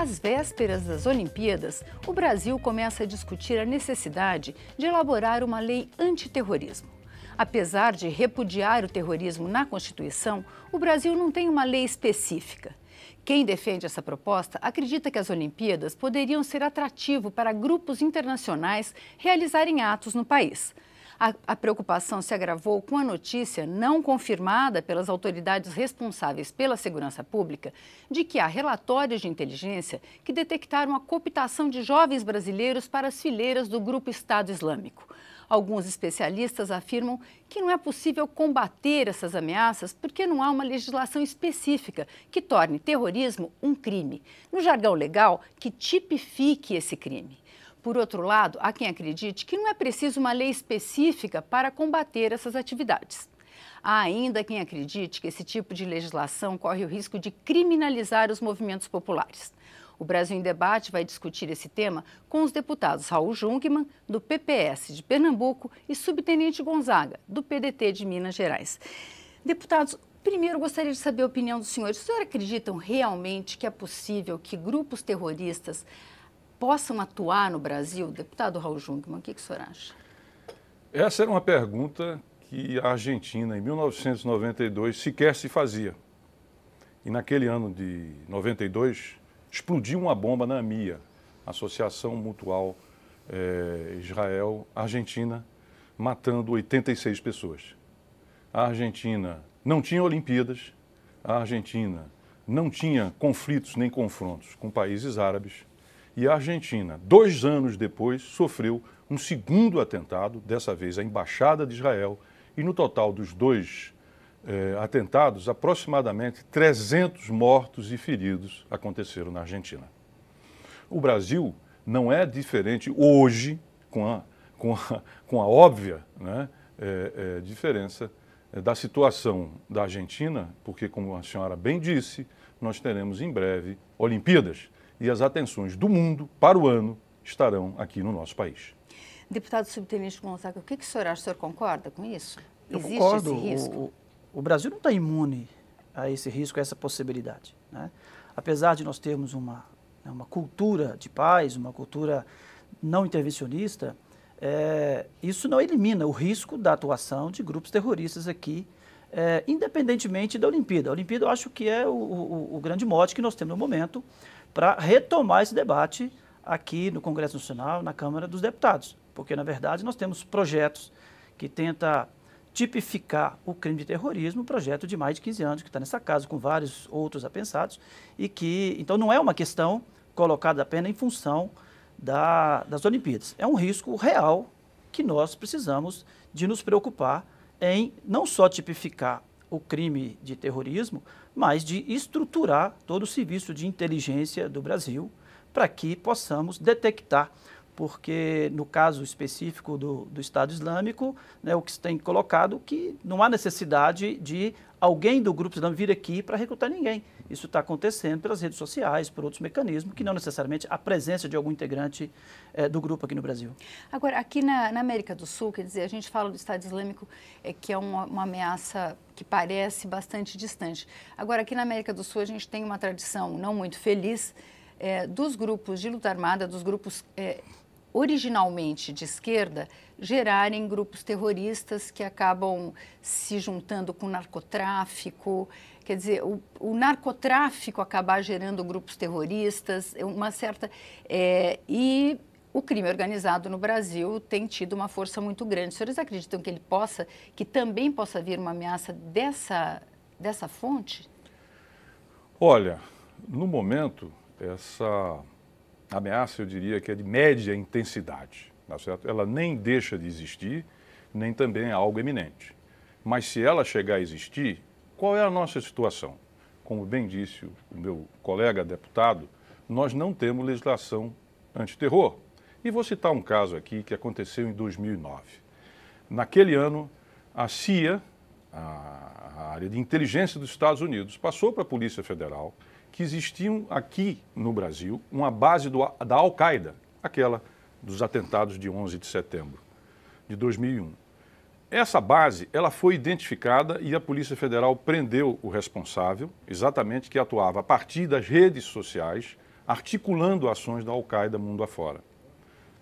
Às vésperas das Olimpíadas, o Brasil começa a discutir a necessidade de elaborar uma lei antiterrorismo. Apesar de repudiar o terrorismo na Constituição, o Brasil não tem uma lei específica. Quem defende essa proposta acredita que as Olimpíadas poderiam ser atrativo para grupos internacionais realizarem atos no país. A preocupação se agravou com a notícia não confirmada pelas autoridades responsáveis pela segurança pública de que há relatórios de inteligência que detectaram a cooptação de jovens brasileiros para as fileiras do grupo Estado Islâmico. Alguns especialistas afirmam que não é possível combater essas ameaças porque não há uma legislação específica que torne terrorismo um crime, no jargão legal, que tipifique esse crime. Por outro lado, há quem acredite que não é preciso uma lei específica para combater essas atividades. Há ainda quem acredite que esse tipo de legislação corre o risco de criminalizar os movimentos populares. O Brasil em Debate vai discutir esse tema com os deputados Raul Jungmann, do PPS de Pernambuco, e Subtenente Gonzaga, do PDT de Minas Gerais. Deputados, primeiro gostaria de saber a opinião dos senhores. Os senhores acreditam realmente que é possível que grupos terroristas possam atuar no Brasil? Deputado Raul Jungmann, o que o senhor acha? Essa era uma pergunta que a Argentina, em 1992, sequer se fazia. E naquele ano de 92, explodiu uma bomba na AMIA, Associação Mutual Israel-Argentina, matando 86 pessoas. A Argentina não tinha Olimpíadas, a Argentina não tinha conflitos nem confrontos com países árabes, e a Argentina, 2 anos depois, sofreu um segundo atentado, dessa vez a Embaixada de Israel, e no total dos 2 atentados, aproximadamente 300 mortos e feridos aconteceram na Argentina. O Brasil não é diferente hoje, com a óbvia, né, diferença da situação da Argentina, porque, como a senhora bem disse, nós teremos em breve Olimpíadas e as atenções do mundo para o ano estarão aqui no nosso país. Deputado Subtenente Gonzaga, o que o senhor acha? O senhor concorda com isso? Eu Existe concordo. esse risco? O Brasil não está imune a esse risco, a essa possibilidade, né? Apesar de nós termos uma cultura de paz, uma cultura não intervencionista, isso não elimina o risco da atuação de grupos terroristas aqui, independentemente da Olimpíada. A Olimpíada eu acho que é o grande mote que nós temos no momento para retomar esse debate aqui no Congresso Nacional, na Câmara dos Deputados, porque, na verdade, nós temos projetos que tentam tipificar o crime de terrorismo, um projeto de mais de 15 anos, que está nessa casa, com vários outros apensados, e que, então, não é uma questão colocada apenas em função das Olimpíadas. É um risco real que nós precisamos de nos preocupar em não só tipificar o crime de terrorismo, mas de estruturar todo o serviço de inteligência do Brasil para que possamos detectar, porque no caso específico do Estado Islâmico, né, o que se tem colocado que não há necessidade de alguém do grupo islâmico vir aqui para recrutar ninguém. Isso está acontecendo pelas redes sociais, por outros mecanismos, que não necessariamente a presença de algum integrante do grupo aqui no Brasil. Agora, aqui na América do Sul, quer dizer, a gente fala do Estado Islâmico, que é uma ameaça que parece bastante distante. Agora, aqui na América do Sul, a gente tem uma tradição não muito feliz dos grupos de luta armada, dos grupos originalmente de esquerda, gerarem grupos terroristas que acabam se juntando com o narcotráfico. Quer dizer, o narcotráfico acabar gerando grupos terroristas, uma certa... e o crime organizado no Brasil tem tido uma força muito grande. Os senhores acreditam que também possa vir uma ameaça dessa fonte? Olha, no momento, essa ameaça, eu diria que é de média intensidade, tá certo? Ela nem deixa de existir, nem também é algo eminente. Mas se ela chegar a existir, qual é a nossa situação? Como bem disse o meu colega deputado, nós não temos legislação antiterror. E vou citar um caso aqui que aconteceu em 2009. Naquele ano, a CIA, a área de inteligência dos Estados Unidos, passou para a Polícia Federal que existiam aqui no Brasil uma base da Al-Qaeda, aquela dos atentados de 11 de setembro de 2001. Essa base, ela foi identificada e a Polícia Federal prendeu o responsável, exatamente, que atuava a partir das redes sociais, articulando ações da Al-Qaeda mundo afora.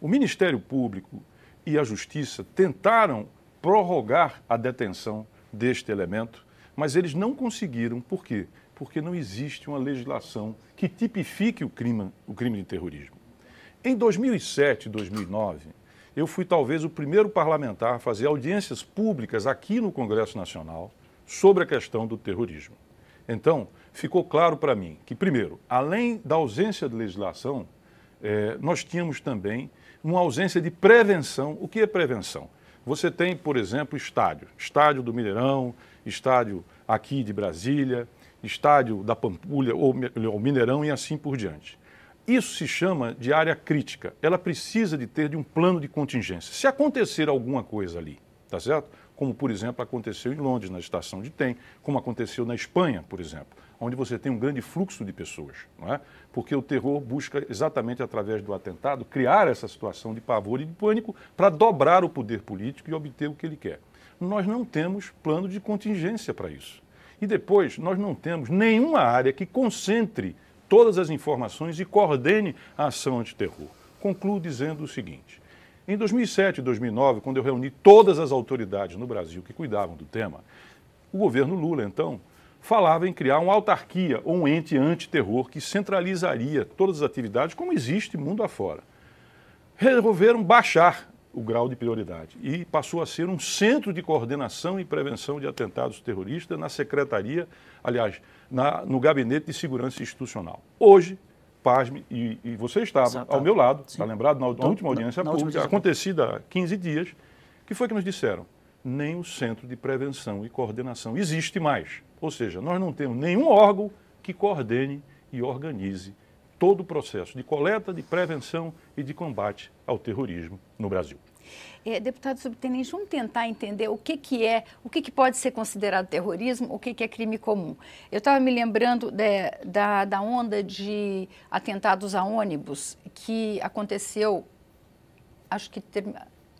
O Ministério Público e a Justiça tentaram prorrogar a detenção deste elemento, mas eles não conseguiram. Por quê? Porque não existe uma legislação que tipifique o crime de terrorismo. Em 2007 e 2009, eu fui talvez o primeiro parlamentar a fazer audiências públicas aqui no Congresso Nacional sobre a questão do terrorismo. Então, ficou claro para mim que, primeiro, além da ausência de legislação, nós tínhamos também uma ausência de prevenção. O que é prevenção? Você tem, por exemplo, estádio do Mineirão, estádio aqui de Brasília, estádio da Pampulha ou Mineirão e assim por diante. Isso se chama de área crítica. Ela precisa de ter um plano de contingência. Se acontecer alguma coisa ali, tá certo? Como, por exemplo, aconteceu em Londres, na estação de Tem, como aconteceu na Espanha, por exemplo, onde você tem um grande fluxo de pessoas, não é? Porque o terror busca exatamente através do atentado criar essa situação de pavor e de pânico para dobrar o poder político e obter o que ele quer. Nós não temos plano de contingência para isso. E depois, nós não temos nenhuma área que concentre todas as informações e coordene a ação antiterror. Concluo dizendo o seguinte: em 2007 e 2009, quando eu reuni todas as autoridades no Brasil que cuidavam do tema, o governo Lula, então, falava em criar uma autarquia ou um ente antiterror que centralizaria todas as atividades, como existe mundo afora. Resolveram baixar o grau de prioridade e passou a ser um centro de coordenação e prevenção de atentados terroristas na secretaria, aliás, no Gabinete de Segurança Institucional. Hoje, pasme, e você estava ao meu lado, está lembrado, na última audiência pública, acontecida há 15 dias, que foi que nos disseram? Nem o Centro de Prevenção e Coordenação existe mais. Ou seja, nós não temos nenhum órgão que coordene e organize todo o processo de coleta, de prevenção e de combate ao terrorismo no Brasil. Deputado subtenente, vamos tentar entender o que pode ser considerado terrorismo, o que é crime comum. Eu estava me lembrando da onda de atentados a ônibus que aconteceu, acho que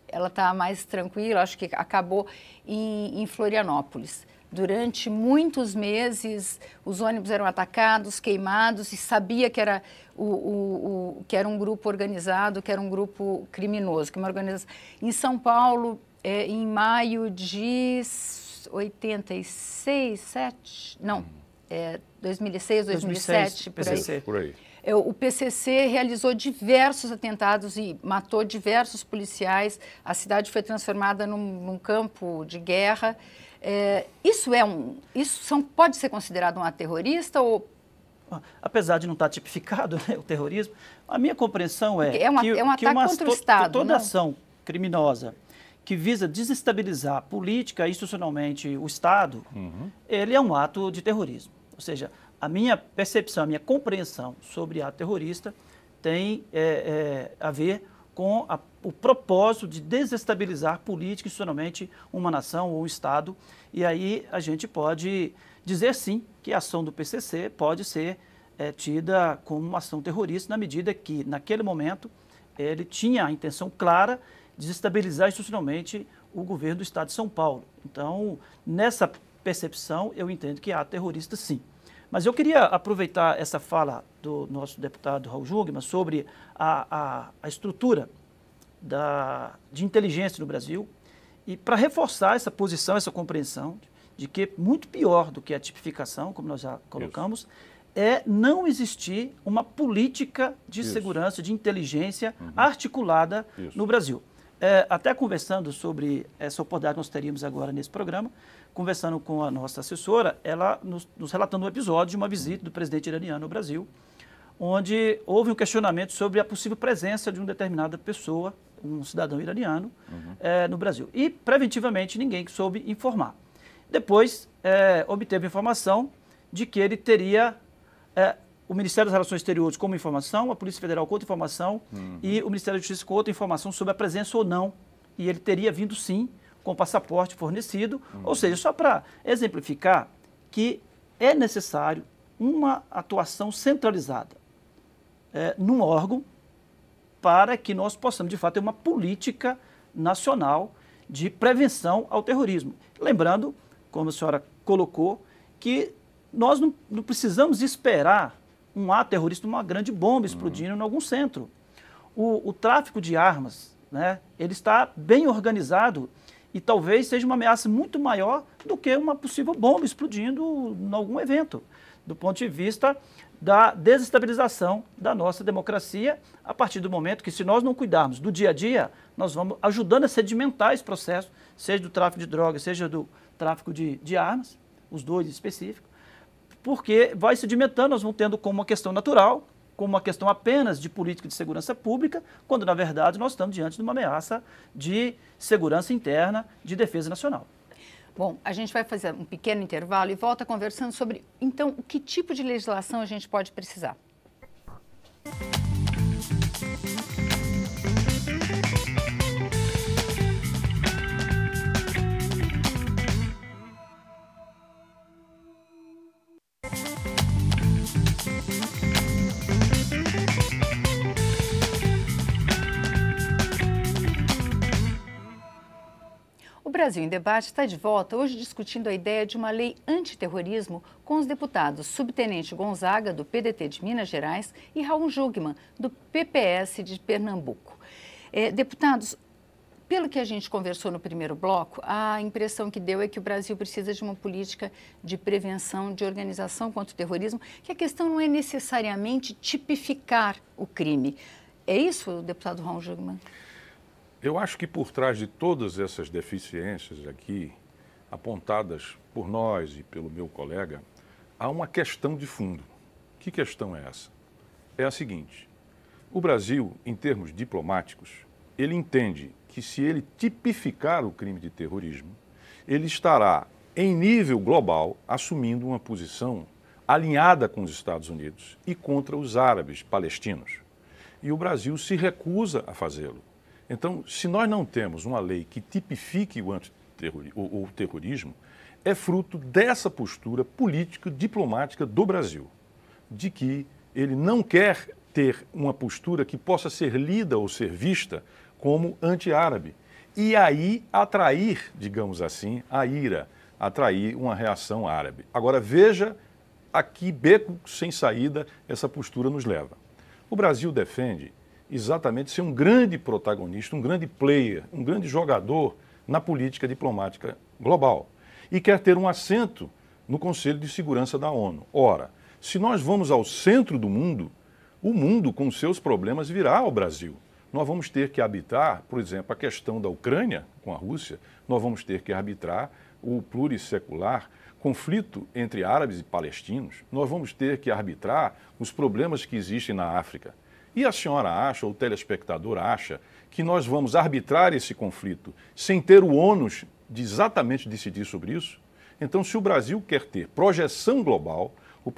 ela está mais tranquila, acho que acabou em Florianópolis. Durante muitos meses, os ônibus eram atacados, queimados, e sabia que era, que era um grupo organizado, que era um grupo criminoso. Que uma organização. Em São Paulo, em maio de 86, 7, não, 2006, 2007, por aí. O PCC realizou diversos atentados e matou diversos policiais. A cidade foi transformada num campo de guerra. Pode ser considerado um ato terrorista ou... Apesar de não estar tipificado, né, o terrorismo, a minha compreensão é um ataque contra o Estado, toda ação criminosa que visa desestabilizar política e institucionalmente o Estado, ele é um ato de terrorismo. Ou seja, a minha percepção, a minha compreensão sobre ato terrorista tem a ver com o propósito de desestabilizar política e institucionalmente uma nação ou um Estado. E aí a gente pode dizer sim que a ação do PCC pode ser tida como uma ação terrorista na medida que, naquele momento, ele tinha a intenção clara de desestabilizar institucionalmente o governo do Estado de São Paulo. Então, nessa percepção, eu entendo que há terrorista sim. Mas eu queria aproveitar essa fala do nosso deputado Raul Jungmann sobre a estrutura de inteligência no Brasil e para reforçar essa posição, essa compreensão de que muito pior do que a tipificação, como nós já colocamos, é não existir uma política de segurança, de inteligência articulada no Brasil. Até conversando sobre essa oportunidade que nós teríamos agora nesse programa, conversando com a nossa assessora, ela nos relatando um episódio de uma visita do presidente iraniano ao Brasil, onde houve um questionamento sobre a possível presença de uma determinada pessoa, um cidadão iraniano, no Brasil. E, preventivamente, ninguém soube informar. Depois, obteve informação de que ele teria o Ministério das Relações Exteriores com uma informação, a Polícia Federal com outra informação e o Ministério da Justiça com outra informação sobre a presença ou não. E ele teria vindo, sim, com o passaporte fornecido. Ou seja, só para exemplificar que é necessário uma atuação centralizada num órgão para que nós possamos, de fato, ter uma política nacional de prevenção ao terrorismo. Lembrando, como a senhora colocou, que nós não precisamos esperar um ato terrorista, uma grande bomba explodindo em algum centro. O tráfico de armas, né, ele está bem organizado e talvez seja uma ameaça muito maior do que uma possível bomba explodindo em algum evento, do ponto de vista da desestabilização da nossa democracia, a partir do momento que, se nós não cuidarmos do dia a dia, nós vamos ajudando a sedimentar esse processo, seja do tráfico de drogas, seja do tráfico de armas, os dois específicos, porque vai sedimentando, nós vamos tendo como uma questão natural, como uma questão apenas de política de segurança pública, quando, na verdade, nós estamos diante de uma ameaça de segurança interna, de defesa nacional. Bom, a gente vai fazer um pequeno intervalo e volta conversando sobre, então, o que tipo de legislação a gente pode precisar. O Brasil em Debate está de volta hoje discutindo a ideia de uma lei antiterrorismo com os deputados Subtenente Gonzaga, do PDT de Minas Gerais, e Raul Jungmann, do PPS de Pernambuco. Deputados, pelo que a gente conversou no primeiro bloco, a impressão que deu é que o Brasil precisa de uma política de prevenção, de organização contra o terrorismo, que a questão não é necessariamente tipificar o crime. É isso, deputado Raul Jungmann? Eu acho que por trás de todas essas deficiências aqui, apontadas por nós e pelo meu colega, há uma questão de fundo. Que questão é essa? É a seguinte: o Brasil, em termos diplomáticos, ele entende que se ele tipificar o crime de terrorismo, ele estará, em nível global, assumindo uma posição alinhada com os Estados Unidos e contra os árabes palestinos. E o Brasil se recusa a fazê-lo. Então, se nós não temos uma lei que tipifique o terrorismo, é fruto dessa postura política diplomática do Brasil, de que ele não quer ter uma postura que possa ser lida ou ser vista como anti-árabe. E aí atrair, digamos assim, a ira, atrair uma reação árabe. Agora veja a que beco sem saída essa postura nos leva. O Brasil defende exatamente ser um grande protagonista, um grande player, um grande jogador na política diplomática global e quer ter um assento no Conselho de Segurança da ONU. Ora, se nós vamos ao centro do mundo, o mundo com seus problemas virá ao Brasil. Nós vamos ter que arbitrar, por exemplo, a questão da Ucrânia com a Rússia, nós vamos ter que arbitrar o plurissecular conflito entre árabes e palestinos, nós vamos ter que arbitrar os problemas que existem na África. E a senhora acha, ou o telespectador acha, que nós vamos arbitrar esse conflito sem ter o ônus de exatamente decidir sobre isso? Então, se o Brasil quer ter projeção global, o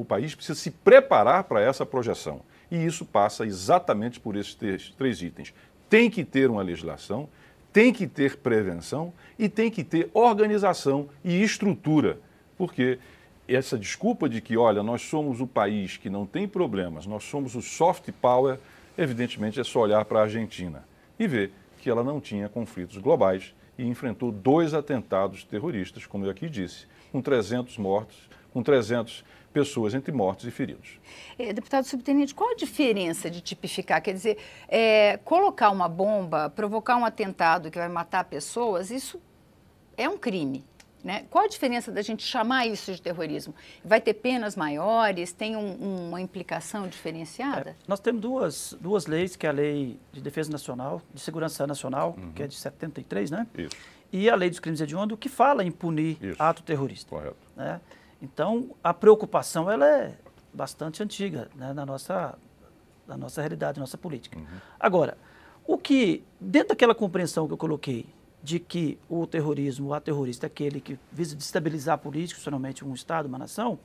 país precisa se preparar para essa projeção. E isso passa exatamente por esses três itens. Tem que ter uma legislação, tem que ter prevenção e tem que ter organização e estrutura. Porque essa desculpa de que, olha, nós somos o país que não tem problemas, nós somos o soft power, evidentemente é só olhar para a Argentina e ver que ela não tinha conflitos globais e enfrentou 2 atentados terroristas, como eu aqui disse, com 300 mortos, com 300 pessoas entre mortos e feridos. Deputado Subtenente, qual a diferença de tipificar? Quer dizer, colocar uma bomba, provocar um atentado que vai matar pessoas, isso é um crime. Né? Qual a diferença da gente chamar isso de terrorismo? Vai ter penas maiores? Tem uma implicação diferenciada? Nós temos duas leis, que é a Lei de Defesa Nacional, de Segurança Nacional, que é de 73, né? Isso. E a Lei dos Crimes Hediondos, que fala em punir ato terrorista. Correto. Né? Então, a preocupação ela é bastante antiga, né, na nossa realidade, na nossa política. Agora, dentro daquela compreensão que eu coloquei, de que o terrorismo, o ato terrorista é aquele que visa destabilizar politicamente um Estado, uma nação,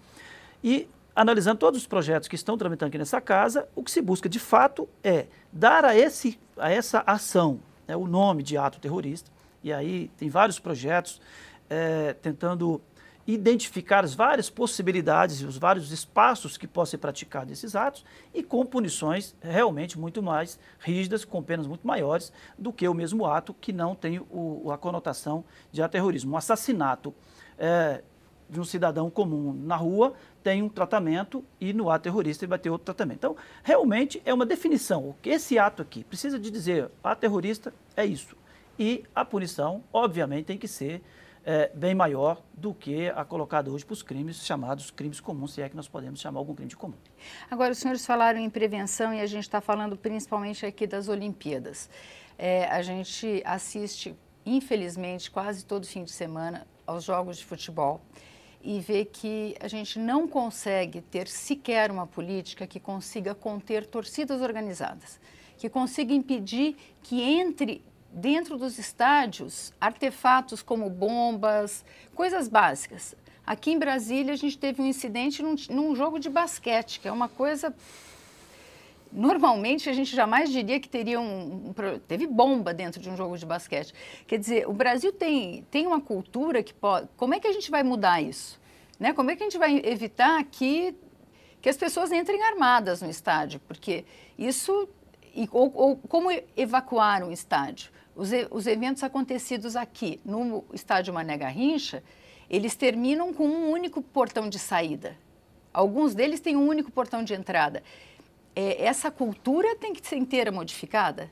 e analisando todos os projetos que estão tramitando aqui nessa casa, o que se busca de fato é dar a essa ação, né, o nome de ato terrorista, e aí tem vários projetos tentando identificar as várias possibilidades e os vários espaços que possam ser praticados esses atos e com punições realmente muito mais rígidas, com penas muito maiores do que o mesmo ato que não tem a conotação de ato terrorismo. Um assassinato de um cidadão comum na rua tem um tratamento e no ato terrorista ele vai ter outro tratamento. Então, realmente é uma definição. Esse ato aqui precisa de dizer, ato terrorista é isso. E a punição, obviamente, tem que ser bem maior do que a colocada hoje para os crimes chamados crimes comuns, se é que nós podemos chamar algum crime de comum. Agora, os senhores falaram em prevenção e a gente está falando principalmente aqui das Olimpíadas. A gente assiste, infelizmente, quase todo fim de semana aos jogos de futebol e vê que a gente não consegue ter sequer uma política que consiga conter torcidas organizadas, que consiga impedir que entre dentro dos estádios artefatos como bombas, coisas básicas. Aqui em Brasília a gente teve um incidente num jogo de basquete, que é uma coisa... Normalmente a gente jamais diria que teria teve bomba dentro de um jogo de basquete. Quer dizer, o Brasil tem uma cultura que pode... Como é que a gente vai mudar isso? Né? Como é que a gente vai evitar que as pessoas entrem armadas no estádio? Porque isso... Ou como evacuar um estádio? Os eventos acontecidos aqui no estádio Mané Garrincha, eles terminam com um único portão de saída. Alguns deles têm um único portão de entrada. Essa cultura tem que ser inteira modificada?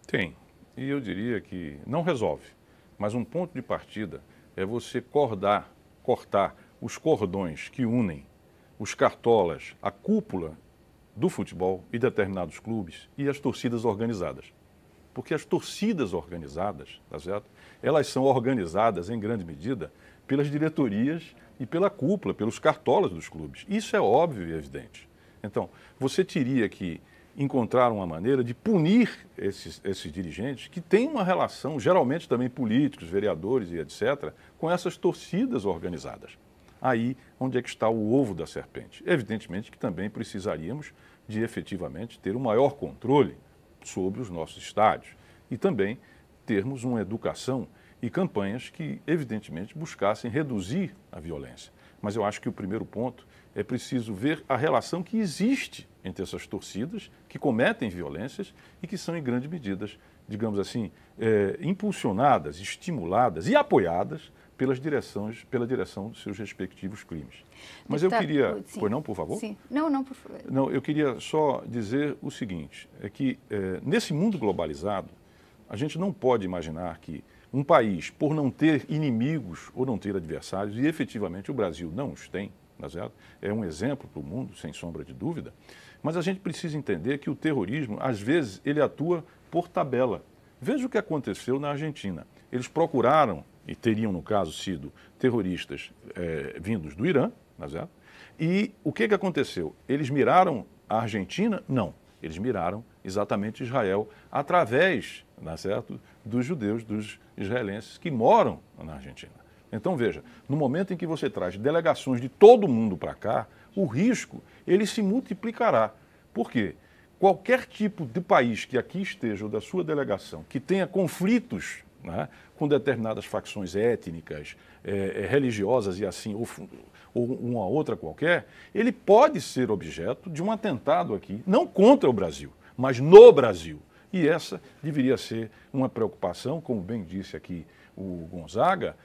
Tem. E eu diria que não resolve. Mas um ponto de partida é você cortar os cordões que unem os cartolas, a cúpula do futebol e determinados clubes e as torcidas organizadas. Porque as torcidas organizadas, tá certo? Elas são organizadas em grande medida pelas diretorias e pela cúpula, pelos cartolas dos clubes. Isso é óbvio e evidente. Então, você teria que encontrar uma maneira de punir esses dirigentes que têm uma relação, geralmente também políticos, vereadores e etc., com essas torcidas organizadas. Aí, onde é que está o ovo da serpente? Evidentemente que também precisaríamos de efetivamente ter um maior controle sobre os nossos estádios e também termos uma educação e campanhas que, evidentemente, buscassem reduzir a violência. Mas eu acho que o primeiro ponto é preciso ver a relação que existe entre essas torcidas que cometem violências e que são, em grande medida, digamos assim, impulsionadas, estimuladas e apoiadas pela direção dos seus respectivos crimes. Mas eu queria... Sim. Pois não, por favor? Sim. Não, por favor. Não, eu queria só dizer o seguinte, é que nesse mundo globalizado, a gente não pode imaginar que um país, por não ter inimigos ou não ter adversários, e efetivamente o Brasil não os tem, tá certo? É um exemplo para o mundo, sem sombra de dúvida, mas a gente precisa entender que o terrorismo, às vezes, ele atua por tabela. Veja o que aconteceu na Argentina. Eles procuraram, e teriam, no caso, sido terroristas vindos do Irã, tá certo? E o que aconteceu? Eles miraram a Argentina? Não. Eles miraram exatamente Israel através, tá certo, dos judeus, dos israelenses que moram na Argentina. Então, veja, no momento em que você traz delegações de todo mundo para cá, o risco, ele se multiplicará. Por quê? Qualquer tipo de país que aqui esteja, ou da sua delegação, que tenha conflitos, né, com determinadas facções étnicas, religiosas e assim, ou uma outra qualquer, ele pode ser objeto de um atentado aqui, não contra o Brasil, mas no Brasil. E essa deveria ser uma preocupação, como bem disse aqui o Gonzaga,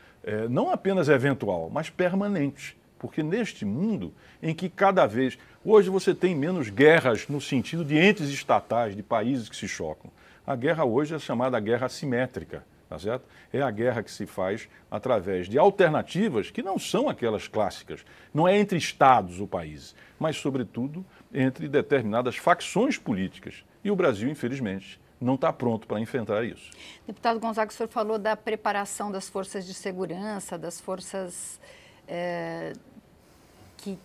não apenas eventual, mas permanente. Porque neste mundo em que cada vez... Hoje você tem menos guerras no sentido de entes estatais, de países que se chocam. A guerra hoje é chamada guerra assimétrica, tá certo? É a guerra que se faz através de alternativas que não são aquelas clássicas. Não é entre estados ou países, mas, sobretudo, entre determinadas facções políticas. E o Brasil, infelizmente, não está pronto para enfrentar isso. Deputado Gonzaga, o senhor falou da preparação das forças de segurança, das forças que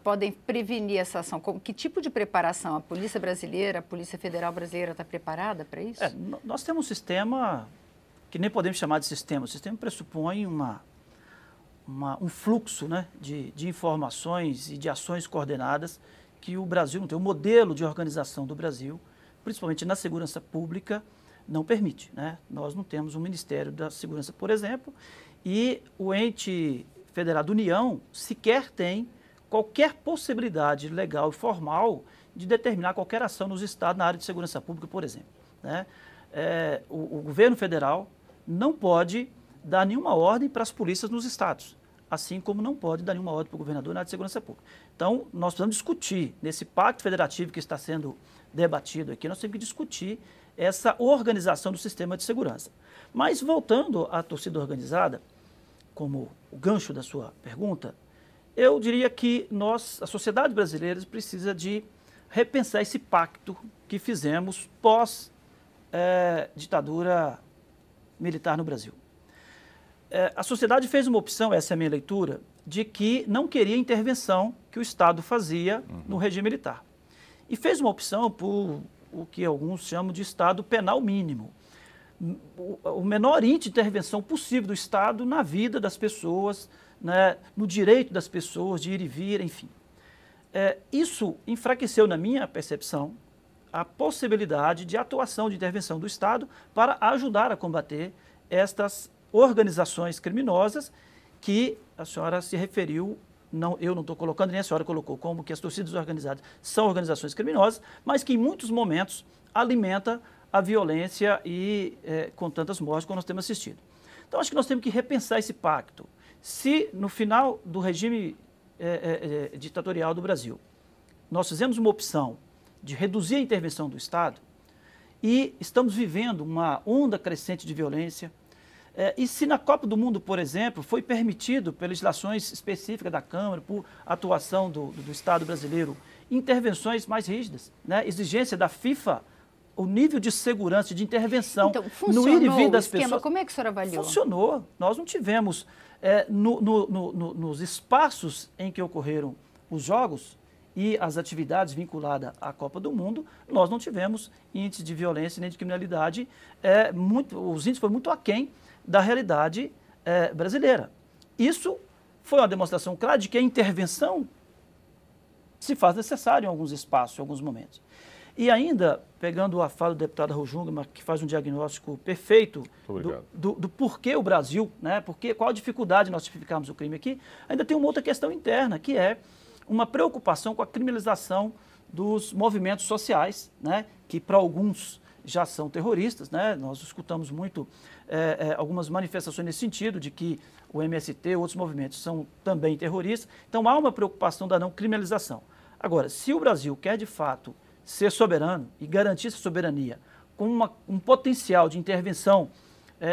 podem prevenir essa ação. Que tipo de preparação? A Polícia Brasileira, a Polícia Federal Brasileira está preparada para isso? Nós temos um sistema que nem podemos chamar de sistema. O sistema pressupõe um fluxo, né, de informações e de ações coordenadas que o Brasil não tem. O modelo de organização do Brasil, principalmente na segurança pública, não permite, né? Nós não temos um Ministério da Segurança, por exemplo, e o ente federal da União sequer tem qualquer possibilidade legal e formal de determinar qualquer ação nos estados na área de segurança pública, por exemplo, né? O governo federal não pode dar nenhuma ordem para as polícias nos estados. assim como não pode dar nenhuma ordem para o governador na área de segurança pública. Então, nós precisamos discutir, nesse pacto federativo que está sendo debatido aqui, nós temos que discutir essa organização do sistema de segurança. Mas, voltando à torcida organizada, como o gancho da sua pergunta, eu diria que a sociedade brasileira, precisa de repensar esse pacto que fizemos pós-ditadura militar no Brasil. A sociedade fez uma opção, essa é a minha leitura, de que não queria intervenção que o Estado fazia no regime militar. E fez uma opção por o que alguns chamam de Estado penal mínimo. O menor índice de intervenção possível do Estado na vida das pessoas, né, no direito das pessoas de ir e vir, enfim. Isso enfraqueceu, na minha percepção, a possibilidade de atuação de intervenção do Estado para ajudar a combater estas organizações criminosas que a senhora se referiu, eu não estou colocando, nem a senhora colocou, como que as torcidas organizadas são organizações criminosas, mas que em muitos momentos alimenta a violência e com tantas mortes como nós temos assistido. Então, acho que nós temos que repensar esse pacto. Se no final do regime ditatorial do Brasil, nós fizemos uma opção de reduzir a intervenção do Estado e estamos vivendo uma onda crescente de violência, e se na Copa do Mundo, por exemplo, foi permitido, por legislações específicas da Câmara, por atuação do Estado brasileiro, intervenções mais rígidas, né? Exigência da FIFA, o nível de segurança, de intervenção no ir e vir das pessoas. Como é que o senhor avaliou? Funcionou. Nós não tivemos, nos espaços em que ocorreram os jogos e as atividades vinculadas à Copa do Mundo, nós não tivemos índice de violência nem de criminalidade. Os índices foram muito aquém da realidade brasileira. Isso foi uma demonstração clara de que a intervenção se faz necessária em alguns espaços, em alguns momentos. E ainda, pegando a fala do deputado Raul Jungmann, que faz um diagnóstico perfeito do porquê o Brasil, né, qual a dificuldade de nós tipificarmos o crime aqui, ainda tem uma outra questão interna, que é uma preocupação com a criminalização dos movimentos sociais, né, que para alguns já são terroristas, né? Nós escutamos muito algumas manifestações nesse sentido, de que o MST e outros movimentos são também terroristas. Então, há uma preocupação da não criminalização. Agora, se o Brasil quer, de fato, ser soberano e garantir essa soberania com um potencial de intervenção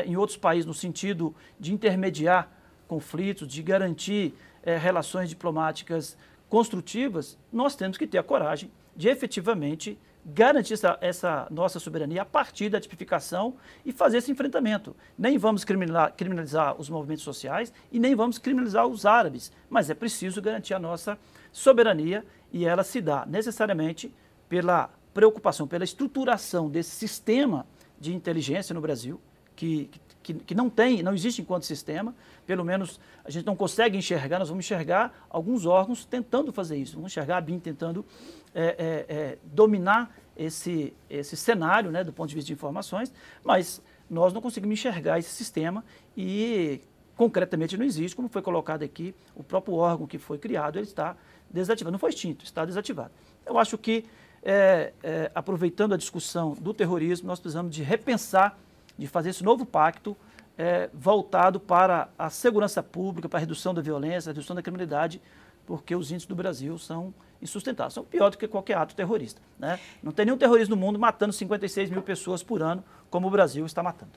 em outros países, no sentido de intermediar conflitos, de garantir relações diplomáticas construtivas, nós temos que ter a coragem de efetivamente garantir essa nossa soberania a partir da tipificação e fazer esse enfrentamento. Nem vamos criminalizar os movimentos sociais e nem vamos criminalizar os árabes, mas é preciso garantir a nossa soberania e ela se dá necessariamente pela preocupação, pela estruturação desse sistema de inteligência no Brasil, que não existe enquanto sistema, pelo menos a gente não consegue enxergar, nós vamos enxergar alguns órgãos tentando fazer isso, vamos enxergar a BIM tentando dominar esse cenário, né, do ponto de vista de informações, mas nós não conseguimos enxergar esse sistema e concretamente não existe, como foi colocado aqui, o próprio órgão que foi criado, ele está desativado, não foi extinto, está desativado. Eu acho que, aproveitando a discussão do terrorismo, nós precisamos de repensar, de fazer esse novo pacto voltado para a segurança pública, para a redução da violência, a redução da criminalidade, porque os índices do Brasil são insustentáveis, são pior do que qualquer ato terrorista, né? Não tem nenhum terrorismo no mundo matando 56 mil pessoas por ano, como o Brasil está matando.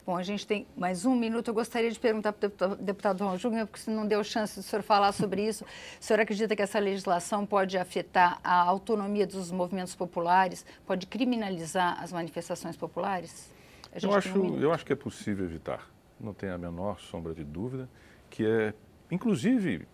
Bom, a gente tem mais um minuto. Eu gostaria de perguntar para o deputado Raul Jungmann, porque se não deu chance do senhor falar sobre isso, o senhor acredita que essa legislação pode afetar a autonomia dos movimentos populares, pode criminalizar as manifestações populares? Eu acho que é possível evitar, não tem a menor sombra de dúvida, que inclusive,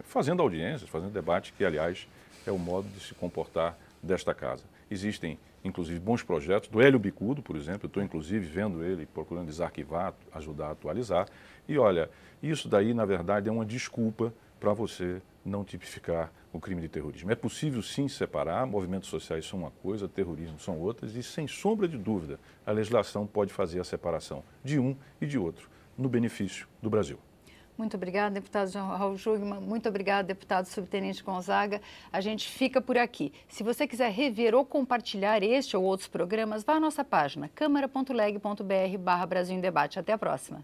fazendo audiências, fazendo debate, que, aliás, é o modo de se comportar desta casa. Existem, inclusive, bons projetos do Hélio Bicudo, por exemplo, eu estou, inclusive, vendo ele, procurando desarquivar, ajudar a atualizar, e, olha, isso daí, na verdade, é uma desculpa para você não tipificar o crime de terrorismo. É possível, sim, separar, movimentos sociais são uma coisa, terrorismo são outras, e, sem sombra de dúvida, a legislação pode fazer a separação de um e de outro, no benefício do Brasil. Muito obrigada, deputado Raul Jungmann. Muito obrigada, deputado subtenente Gonzaga. A gente fica por aqui. Se você quiser rever ou compartilhar este ou outros programas, vá à nossa página câmara.leg.br/Brasil em Debate. Até a próxima.